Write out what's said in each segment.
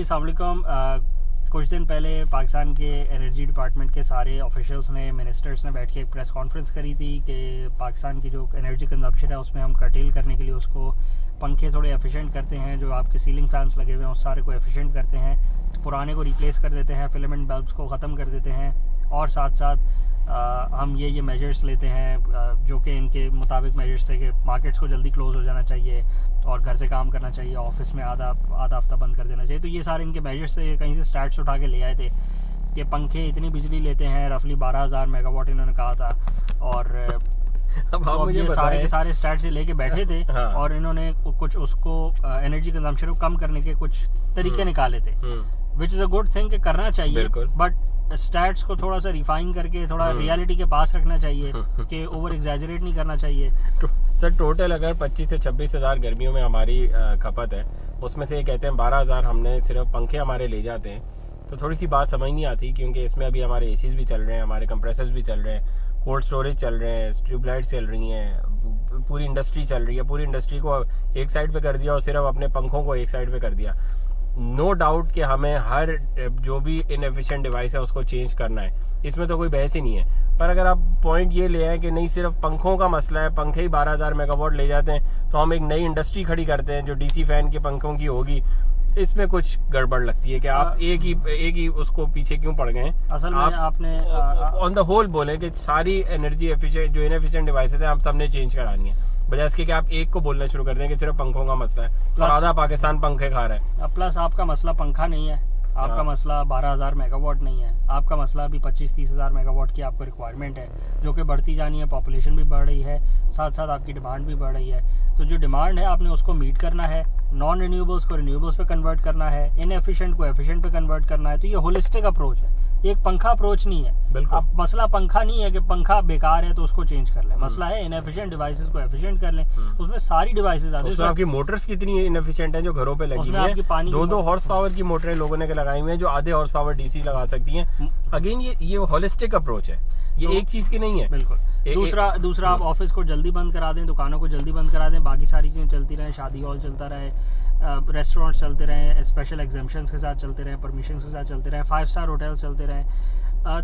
जी अस्सलाम वालेकुम। कुछ दिन पहले पाकिस्तान के एनर्जी डिपार्टमेंट के सारे ऑफिशियल्स ने, मिनिस्टर्स ने बैठ के एक प्रेस कॉन्फ्रेंस करी थी कि पाकिस्तान की जो एनर्जी कंजम्पशन है उसमें हम कर्टेल करने के लिए उसको पंखे थोड़े एफिशिएंट करते हैं, जो आपके सीलिंग फैंस लगे हुए हैं उस सारे को एफिशिएंट करते हैं, पुराने को रिप्लेस कर देते हैं, फिलामेंट बल्ब्स को ख़त्म कर देते हैं और साथ साथ हम ये मेजर्स लेते हैं जो कि इनके मुताबिक मेजर्स थे कि मार्केट्स को जल्दी क्लोज़ हो जाना चाहिए और घर से काम करना चाहिए, ऑफिस में आधा हफ्ता बंद कर देना चाहिए। तो ये सारे इनके मेजर्स से कहीं से स्टैट्स उठा के ले आए थे कि पंखे इतनी बिजली लेते हैं, रफली 12,000 मेगावाट इन्होंने कहा था। और अब ये सारे के सारे स्टैट्स लेके बैठे थे हाँ। और इन्होंने कुछ उसको एनर्जी कंजम्पशन को कम करने के कुछ तरीके निकाले थे, which is a good thing कि करना चाहिए, बट स्टैट्स को थोड़ा सा रिफाइन करके थोड़ा रियलिटी के पास रखना चाहिए कि ओवर एग्जैजरेट नहीं करना चाहिए। सर टोटल अगर 25 से 26 हज़ार गर्मियों में हमारी खपत है, उसमें से ये कहते हैं 12,000 हमने सिर्फ पंखे हमारे ले जाते हैं, तो थोड़ी सी बात समझ नहीं आती, क्योंकि इसमें अभी हमारे एसीज भी चल रहे हैं, हमारे कंप्रेसर्स भी चल रहे हैं, कोल्ड स्टोरेज चल रहे हैं, ट्यूबलाइट चल रही हैं, पूरी इंडस्ट्री चल रही है। पूरी इंडस्ट्री को एक साइड पे कर दिया और सिर्फ अपने पंखों को एक साइड पे कर दिया। नो डाउट कि हमें हर जो भी इनएफिशिएंट डिवाइस है उसको चेंज करना है, इसमें तो कोई बहस ही नहीं है। पर अगर आप पॉइंट ये ले आए कि नहीं सिर्फ पंखों का मसला है, पंखे ही 12,000 मेगावाट ले जाते हैं, तो हम एक नई इंडस्ट्री खड़ी करते हैं जो डीसी फैन के पंखों की होगी, इसमें कुछ गड़बड़ लगती है कि आप एक ही उसको पीछे क्यों पड़ गए। असल में आपने ऑन द होल बोले कि सारी एनर्जी एफिशिएंट जो इनएफिशिएंट डिवाइसेस हैं हम सबने चेंज करानी है, बजाय इसके कि आप एक को बोलना शुरू कर दें कि सिर्फ पंखों का मसला है और आधा पाकिस्तान पंखे खा रहा है। प्लस आपका मसला पंखा नहीं है, आपका मसला 12,000 मेगावाट नहीं है, आपका मसला अभी 25-30 हज़ार मेगावाट की आपको रिक्वायरमेंट है, जो कि बढ़ती जानी है, पॉपुलेशन भी बढ़ रही है, साथ साथ आपकी डिमांड भी बढ़ रही है। तो जो डिमांड है आपने उसको मीट करना है, नॉन रिन्यूएबल्स को रिन्यूएबल्स पे कन्वर्ट करना है, इनएफिशिएंट को एफिशिएंट पे कन्वर्ट करना है। तो ये होलिस्टिक अप्रोच है, एक पंखा अप्रोच नहीं है। अब मसला पंखा नहीं है कि पंखा बेकार है तो उसको चेंज कर लें, मसला है इनएफिशिएंट डिवाइसेस को एफिशिएंट कर लें। उसमें सारी डिवाइसेस आती हैं, उसमें आपकी मोटर्स कितनी इनएफिशिएंट हैं जो घरों पे लगी हुई है, 2-2 हॉर्स पावर की मोटरें लोगों ने लगाई हुई हैं जो आधे हॉर्स पावर डीसी लगा सकती हैं। अगेन ये होलिस्टिक अप्रोच है, ये एक चीज की नहीं है। बिल्कुल। दूसरा आप ऑफिस को जल्दी बंद करा दें, दुकानों को जल्दी बंद करा दें, बाकी सारी चीज़ें चलती रहें, शादी हॉल चलता रहे, रेस्टोरेंट्स चलते रहें, स्पेशल एग्जाम्पशंस के साथ चलते रहें, परमिशन के साथ चलते रहें, 5 स्टार होटल्स चलते रहें।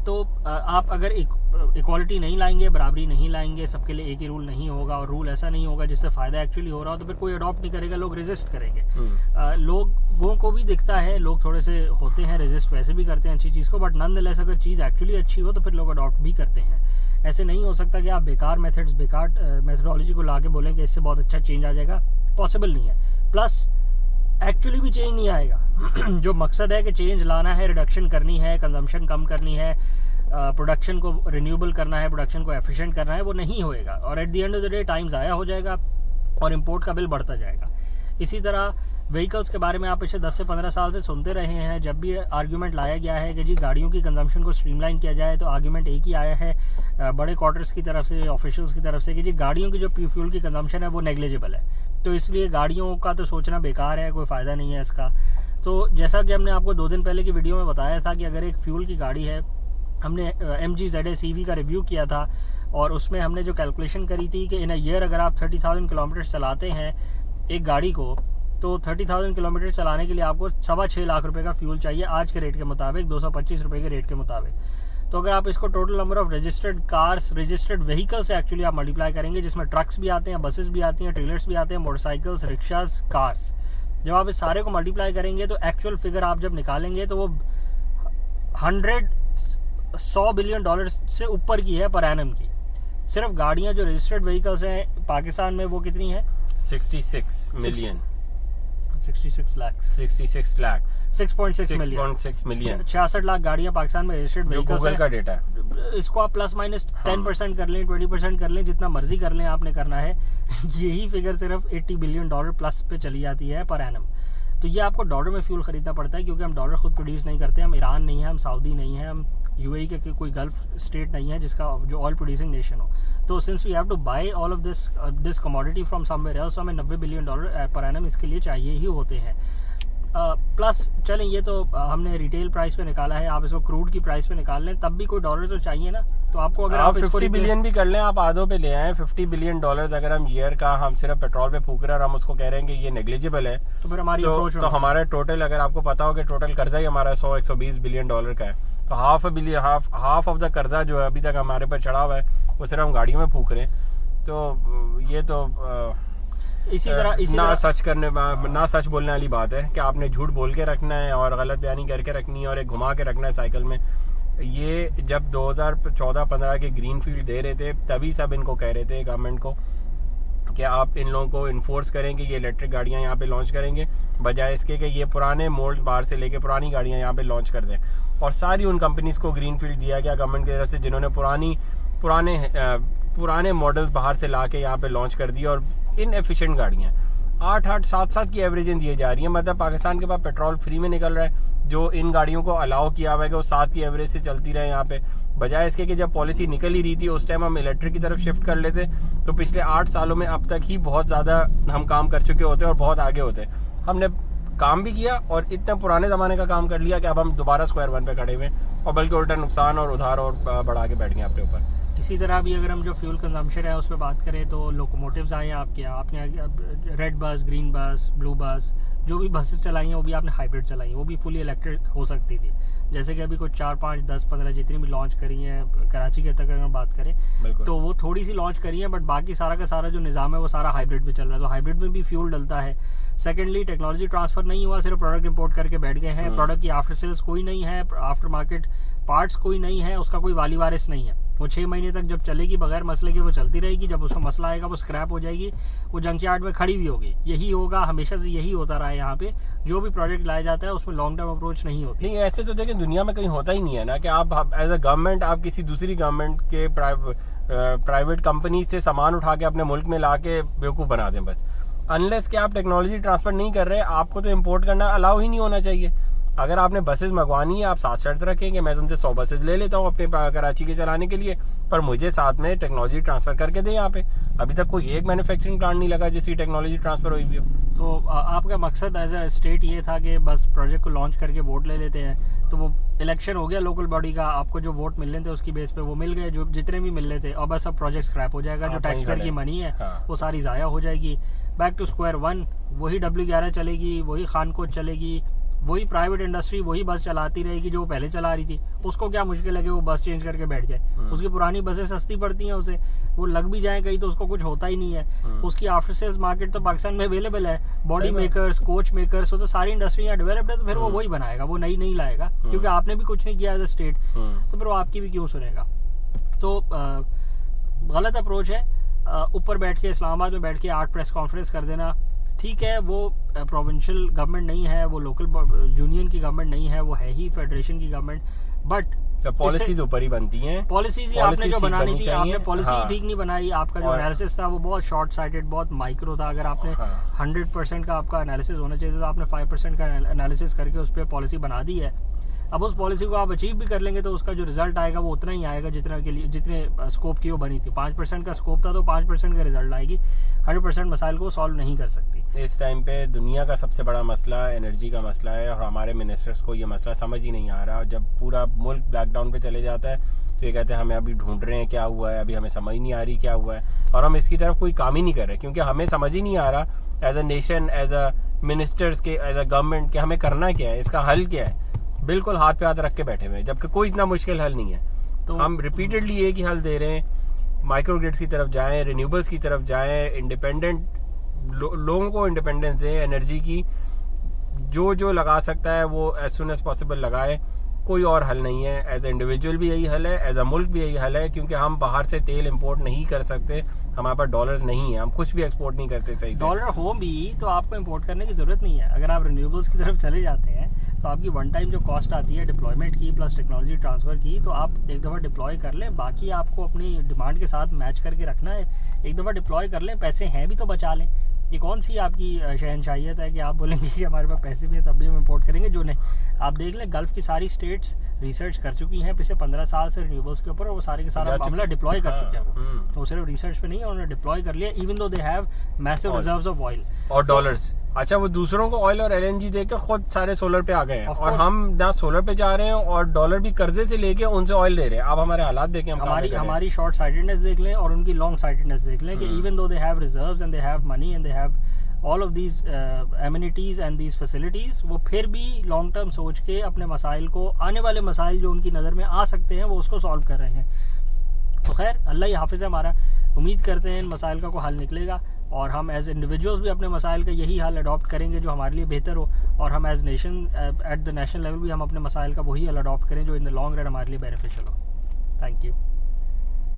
तो आप अगर इक्वालिटी नहीं लाएंगे, बराबरी नहीं लाएंगे, सबके लिए एक ही रूल नहीं होगा और रूल ऐसा नहीं होगा जिससे फ़ायदा एक्चुअली हो रहा हो, तो फिर कोई अडॉप्ट नहीं करेगा, लोग रेजिस्ट करेंगे। लोगों को भी दिखता है, लोग थोड़े से होते हैं रेजिस्ट, वैसे भी करते हैं अच्छी चीज़ को, बट नॉनदलेस अगर चीज़ एक्चुअली अच्छी हो तो फिर लोग अडॉप्ट भी करते हैं। ऐसे नहीं हो सकता कि आप बेकार मेथडोलॉजी को ला के बोलें कि इससे बहुत अच्छा चेंज आ जाएगा, पॉसिबल नहीं है। प्लस एक्चुअली भी चेंज नहीं आएगा। जो मकसद है कि चेंज लाना है, रिडक्शन करनी है, कंजम्पशन कम करनी है, प्रोडक्शन को रिन्यूएबल करना है, प्रोडक्शन को एफिशिएंट करना है, वो नहीं होएगा और at the end of the day time ज़ाया हो जाएगा और इंपोर्ट का बिल बढ़ता जाएगा। इसी तरह व्हीकल्स के बारे में आप पिछले 10 से 15 साल से सुनते रहे हैं, जब भी आर्ग्यूमेंट लाया गया है कि जी गाड़ियों की कंजम्पशन को स्ट्रीमलाइन किया जाए, तो आर्ग्यूमेंट एक ही आया है बड़े क्वार्टर्स की तरफ से, ऑफिशियल्स की तरफ से, कि जी गाड़ियों की जो फ्यूल की कंजम्पशन है वो नेग्लिजिबल है, तो इसलिए गाड़ियों का तो सोचना बेकार है, कोई फ़ायदा नहीं है इसका। तो जैसा कि हमने आपको 2 दिन पहले की वीडियो में बताया था कि अगर एक फ्यूल की गाड़ी है, हमने MG ZS EV का रिव्यू किया था और उसमें हमने जो कैलकुलेशन करी थी कि इन अ ईयर अगर आप 30,000 किलोमीटर चलाते हैं एक गाड़ी को, तो 30,000 किलोमीटर चलाने के लिए आपको 6.25 लाख रुपए का फ्यूल चाहिए आज के रेट के मुताबिक, 225 रुपये के रेट के मुताबिक। तो अगर आप इसको total number of registered cars, registered vehicle से एक्चुअली आप मल्टीप्लाई करेंगे, जिसमें ट्रक्स भी आते हैं, बसेस भी आती हैं, ट्रेलर्स भी आते हैं, मोटरसाइकिल्स, रिक्शाज, कार्स, जब आप इस सारे को मल्टीप्लाई करेंगे तो एक्चुअल फिगर आप जब निकालेंगे तो वो 100 बिलियन डॉलर से ऊपर की है पर एनम की। सिर्फ गाड़ियाँ जो रजिस्टर्ड व्हीकल्स हैं पाकिस्तान में वो कितनी है? 66 मिलियन, 66 लाख, 66 लाख, 6.6 मिलियन, 66 लाख गाड़ियां पाकिस्तान में रजिस्टर्ड व्हीकल्स हैं। गूगल का डेटा है। इसको आप प्लस माइनस 10% कर लें, 20% कर लें, जितना मर्जी कर लें, आपने करना है। यही फिगर सिर्फ 80 बिलियन डॉलर प्लस पे चली जाती है पर एनम। तो ये आपको डॉलर में फ्यूल खरीदना पड़ता है, क्योंकि हम डॉलर खुद प्रोड्यूस नहीं करते, हम ईरान नहीं है, हम सऊदी नहीं है, हम UAE के कोई गल्फ स्टेट नहीं है जिसका जो ऑयल प्रोड्यूसिंग नेशन हो। तो since we have to buy all of this commodity from somewhere else, हमें 90 बिलियन डॉलर पर एनम इसके लिए चाहिए ही होते हैं। प्लस चलें, ये तो हमने रिटेल प्राइस पे निकाला है, आप इसको क्रूड की प्राइस पे निकाल लें, तब भी कोई डॉलर तो चाहिए ना। तो आपको अगर आप 50 बिलियन भी कर लें, आप आधों पे ले आए 50 बिलियन डॉलर, अगर हम ईयर का हम सिर्फ पेट्रोल पे फूक रहे हैं और हम उसको कह रहे हैं कि ये नेग्लिजिबल है, तो फिर हमारी तो हमारा टोटल, अगर आपको पता हो कि टोटल कर्जा ही हमारा 100-120 बिलियन डॉलर का है, तो हाफ ऑफ द कर्जा जो है अभी तक हमारे पर चढ़ा हुआ है, वो सिर्फ हम गाड़ियों में फूक रहे हैं। तो ये तो इसी तरह ना सच बोलने वाली बात है कि आपने झूठ बोल के रखना है और गलत बयानी करके रखनी है और एक घुमा के रखना है साइकिल में। ये जब 2014-15 के ग्रीन फील्ड दे रहे थे, तभी सब इनको कह रहे थे गवर्नमेंट को कि आप इन लोगों को इन्फोर्स करेंगे, ये इलेक्ट्रिक गाड़ियां यहाँ पे लॉन्च करेंगे, बजाय इसके कि ये पुराने मोल्ड बाहर से लेके पुरानी गाड़ियां यहाँ पे लॉन्च कर दें। और सारी उन कंपनीज को ग्रीन फील्ड दिया गया गवर्नमेंट की तरफ से, जिन्होंने पुराने मॉडल्स बाहर से ला के यहाँ पे लॉन्च कर दिए। और इनएफिशिएंट गाड़ियाँ 8-8, 7-7 की एवरेजें दिए जा रही हैं, मतलब पाकिस्तान के पास पेट्रोल फ्री में निकल रहा है, जो इन गाड़ियों को अलाउ किया हुआ है कि वो 7 की एवरेज से चलती रहे यहाँ पे, बजाय इसके कि जब पॉलिसी निकल ही रही थी उस टाइम हम इलेक्ट्रिक की तरफ शिफ्ट कर लेते, तो पिछले 8 सालों में अब तक ही बहुत ज़्यादा हम काम कर चुके होते और बहुत आगे होते। हमने काम भी किया और इतने पुराने ज़माने का काम कर लिया कि अब हम दोबारा स्क्वायर वन पे खड़े हुए और बल्कि उल्टा नुकसान और उधार और बढ़ा के बैठ गए अपने ऊपर। इसी तरह भी अगर हम जो फ्यूल कंजम्पशन है उस पर बात करें तो लोकोमोटिव्स आए हैं आपने रेड बस, ग्रीन बस, ब्लू बस, जो भी बसेस चलाई हैं वो भी आपने हाइब्रिड चलाई हैं, वो भी फुली इलेक्ट्रिक हो सकती थी। जैसे कि अभी कुछ 4, 5, 10, 15 जितनी भी लॉन्च करी हैं कराची के तक अगर हम बात करें तो वो थोड़ी सी लॉन्च करी है, बट बाकी सारा का सारा जो निज़ाम है वो सारा हाइब्रिड पे चल रहा है। तो हाइब्रिड में भी फ्यूल डलता है। सेकेंडली टेक्नोलॉजी ट्रांसफर नहीं हुआ, सिर्फ प्रोडक्ट इंपोर्ट करके बैठ गए हैं। प्रोडक्ट की आफ्टर सेल्स कोई नहीं है, आफ्टर मार्केट पार्ट्स कोई नहीं है, उसका कोई वाली वारिस नहीं है। वो 6 महीने तक जब चलेगी बगैर मसले के वो चलती रहेगी, जब उसमें मसला आएगा वो स्क्रैप हो जाएगी, वो जंकयार्ड में खड़ी भी होगी। यही होगा, हमेशा से यही होता रहा है। यहाँ पे जो भी प्रोजेक्ट लाया जाता है उसमें लॉन्ग टर्म अप्रोच नहीं होती। नहीं, ऐसे तो देखिए दुनिया में कहीं होता ही नहीं है ना कि आप एज अ गवर्नमेंट आप किसी दूसरी गवर्नमेंट के प्राइवेट कंपनी से सामान उठा के अपने मुल्क में ला के बेवकूफ़ बना दें बस। अनलेस कि आप टेक्नोलॉजी ट्रांसफर नहीं कर रहे, आपको तो इम्पोर्ट करना अलाउ ही नहीं होना चाहिए। अगर आपने बसेस मंगवानी है, आप साथ शर्त रखें कि मैं तुमसे 100 बसेस ले लेता हूँ अपने कराची के चलाने के लिए, पर मुझे साथ में टेक्नोलॉजी ट्रांसफ़र करके दें यहाँ पे। अभी तक कोई एक मैन्युफैक्चरिंग प्लांट नहीं लगा जिसकी टेक्नोलॉजी ट्रांसफ़र हुई भी हो। तो आपका मकसद एज अ स्टेट ये था कि बस प्रोजेक्ट को लॉन्च करके वोट ले लेते हैं, तो वो इलेक्शन हो गया लोकल बॉडी का, आपको जो वोट मिलने थे उसकी बेस पे वो मिल गए, जो जितने भी मिल रहे थे, और बस अब प्रोजेक्ट स्क्रैप हो जाएगा। जो टैक्स पेयर की मनी है वो सारी ज़ाया हो जाएगी। बैक टू स्क्वायर वन, वही W11 चलेगी, वही खानकोट चलेगी, वही प्राइवेट इंडस्ट्री वही बस चलाती रहेगी जो पहले चला रही थी। उसको क्या मुश्किल है कि वो बस चेंज करके बैठ जाए। उसकी पुरानी बसें सस्ती पड़ती हैं उसे, वो लग भी जाए कहीं तो उसको कुछ होता ही नहीं है। उसकी आफ्टर सेल्स मार्केट तो पाकिस्तान में अवेलेबल है, बॉडी मेकर्स, कोच मेकर्स, वो तो सारी इंडस्ट्री यहाँ डेवलप्ड है। तो फिर वो वही बनाएगा, वो नई नहीं लाएगा, क्योंकि आपने भी कुछ नहीं किया एज अ स्टेट, तो फिर वो आपकी भी क्यों सुनेगा। तो गलत अप्रोच है। ऊपर बैठ के इस्लामाबाद में बैठ के 8 प्रेस कॉन्फ्रेंस कर देना, ठीक है, वो प्रोविंशियल गवर्नमेंट नहीं है, वो लोकल यूनियन की गवर्नमेंट नहीं है, वो है ही फेडरेशन की गवर्नमेंट। बट पॉलिसीज ऊपर ही बनती हैं, पॉलिसीज ही आपने जो बनानी थी, आपने पॉलिसी ठीक नहीं बनाई। आपका जो एनालिसिस था वो बहुत शॉर्ट साइटेड, बहुत माइक्रो था। अगर आपने 100% का आपका एनालिसिस होना चाहिए तो आपने 5% का एनालिसिस करके उस पर पॉलिसी बना दी है। अब उस पॉलिसी को आप अचीव भी कर लेंगे तो उसका जो रिजल्ट आएगा वो उतना ही आएगा जितने स्कोप की वो बनी थी। 5% का स्कोप था तो 5% का रिजल्ट आएगी। 100% मसाइल को सॉल्व नहीं कर सकती। इस टाइम पे दुनिया का सबसे बड़ा मसला एनर्जी का मसला है और हमारे मिनिस्टर्स को ये मसला समझ ही नहीं आ रहा। जब पूरा मुल्क ब्लैकडाउन पे चले जाता है तो ये कहते हैं हमें अभी ढूंढ रहे हैं क्या हुआ है, अभी हमें समझ नहीं आ रही क्या हुआ है, और हम इसकी तरफ कोई काम ही नहीं कर रहे क्योंकि हमें समझ ही नहीं आ रहा as a nation, as a ministers के, एज अ गवर्नमेंट कि हमें करना क्या है, इसका हल क्या है। बिल्कुल हाथ पे हाथ रख के बैठे हुए हैं, जबकि कोई इतना मुश्किल हल नहीं है। तो हम रिपीटेडली एक ही हल दे रहे हैं, माइक्रो ग्रिड्स की तरफ जाएं, रिन्यूएबल्स की तरफ जाएं, इंडिपेंडेंट लोगों को इंडिपेंडेंस दें एनर्जी की, जो लगा सकता है वो एज सुन एज पॉसिबल लगाए। कोई और हल नहीं है। एज ए इंडिविजुअल भी यही हल है, एज अ मुल्क भी यही हल है, क्योंकि हम बाहर से तेल इंपोर्ट नहीं कर सकते, हमारे पास डॉलर्स नहीं है, हम कुछ भी एक्सपोर्ट नहीं करते सही से। डॉलर हो भी तो आपको इंपोर्ट करने की ज़रूरत नहीं है। अगर आप रिन्यूएबल्स की तरफ चले जाते हैं तो आपकी वन टाइम जो कॉस्ट आती है डिप्लॉयमेंट की प्लस टेक्नोलॉजी ट्रांसफ़र की, तो आप एक दफ़ा डिप्लॉय कर लें, बाकी आपको अपनी डिमांड के साथ मैच करके रखना है। एक दफ़ा डिप्लॉय कर लें, पैसे हैं भी तो बचा लें। ये कौन सी आपकी शहनशाहियत है कि आप बोलेंगे कि हमारे पास पैसे भी हैं तब भी हम इंपोर्ट करेंगे। जो नहीं, आप देख लें गल्फ़ की सारी स्टेट्स रिसर्च कर चुकी हैं पिछले 15 साल से रिन्यूएबल्स के ऊपर, और वो सारे के सारा मामला डिप्लॉय कर चुके हैं। तो सिर्फ रिसर्च पे नहीं है, उन्होंने डिप्लॉय कर लिया, even though they have massive reserves of oil और डॉलर्स। अच्छा, वो दूसरों को ऑयल और एलएनजी देके खुद सारे सोलर पे आ गए हैं Of और course. हम ना सोलर पे जा रहे हैं और डॉलर भी कर्जे से लेके उनसे ऑयल ले रहे हैं। आप हमारे हालात देखें, हम हमारी हमारी शॉर्ट साइटेडनेस देख लें और उनकी लॉन्ग साइटेडनेस देख लें कि even though they have reserves and they have money and they have all of these amenities and these facilities, वो फिर भी लॉन्ग टर्म सोच के अपने मसाइल को, आने वाले मसाइल जो उनकी नज़र में आ सकते हैं, वो उसको सॉल्व कर रहे हैं। तो खैर, अल्लाह ही हाफिज़ है हमारा। उम्मीद करते हैं इन मसाइल का कोई हल निकलेगा और हम एज इंडिविजुअल्स भी अपने मसाइल का यही हल अडॉप्ट करेंगे जो हमारे लिए बेहतर हो, और हम as nation at the national level भी हम अपने मसाइल का वही हल अडॉप्ट करें जो इन द लॉन्ग रन हमारे लिए बेनिफिशियल हो। Thank you.